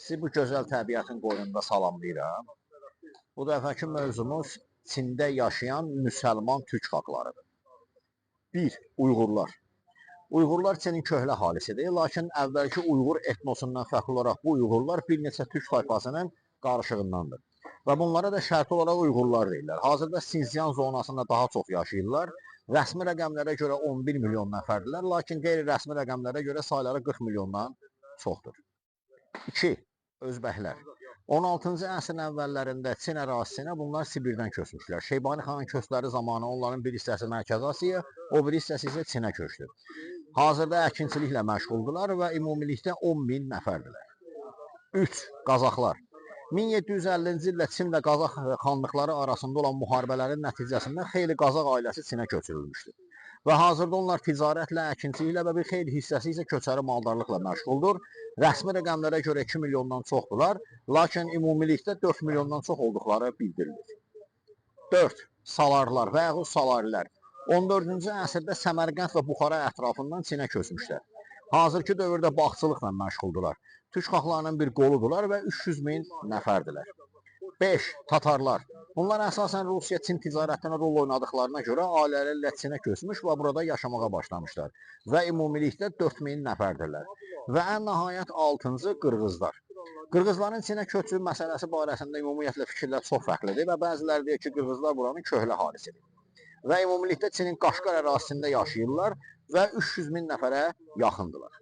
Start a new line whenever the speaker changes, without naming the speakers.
Sizi bu gözəl təbiətin qoynunda salamlayıram. Bu dəfəki mövzumuz Çində yaşayan müsəlman türk xalqlarıdır. 1. Uyğurlar. Uyğurlar Çinin köhnə halisidir, lakin əvvəlki Uyğur etnosundan fərqli olaraq bu Uyğurlar bir neçə türk tayfasının qarışığındandır. Və bunlara da şərti olaraq Uyğurlar deyirlər. Hazırda Sinsiyan zonasında daha çox yaşayırlar. Rəsmi rəqəmlərə görə 11 milyon nəfərdirlər, lakin qeyri-rəsmi rəqəmlərə görə sayları 40 milyondan çoxdur. 2. Özbəklər. 16-cı əsrin əvvəllərində Çin ərazisinə bunlar Sibirdən köçmüşlər. Şeybani xanın köçləri zamanı onların bir hissəsi Mərkəzi Asiyaya, o bir hissəsi isə Çinə köçdü. Hazırda əkinçiliklə məşğuldurlar və ümumilikdə 10 min nəfərdirlər. 3. Qazaxlar. 1750-ci ildə Çin və Qazax xanlıqları arasında olan müharibələrin nəticəsində xeyli Qazax ailəsi Çinə köçürülmüşdür. Və hazırda onlar ticarətlə, əkinçiliklə və bir xeyli hissəsi isə köçəri maldarlıqla məşğuldur. Rəsmi rəqəmlərə görə 2 milyondan çoxdurlar, lakin ümumilikdə 4 milyondan çox olduqları bildirilir. 4. Salarlar və yaxud salarilər. 14-cü əsrdə Səmərqənd və Buxara ətrafından Çinə köçmüşlər. Hazırki dövrdə bağçılıqla məşğuldurlar. Türk xalqlarının bir qoludurlar və 300 min nəfərdirlər. 5. Tatarlar. Bunlar əsasən Rusiya-Çin ticarətində rol oynadıqlarına görə ailələrlə Çinə köçmüş və burada yaşamağa başlamışlar və ümumilikdə 4000 nəfərdirlər. Və ən nəhayət 6-cı Qırğızlar. Qırğızların Çinə köçü məsələsi barəsində ümumiyyətlə fikirlər çox fərqlidir və bəziləri deyir ki, Qırğızlar buranın köhnə halisidir. Və ümumilikdə Çinin Qaşqar ərazisində yaşayırlar və 300 min nəfərə yaxındılar.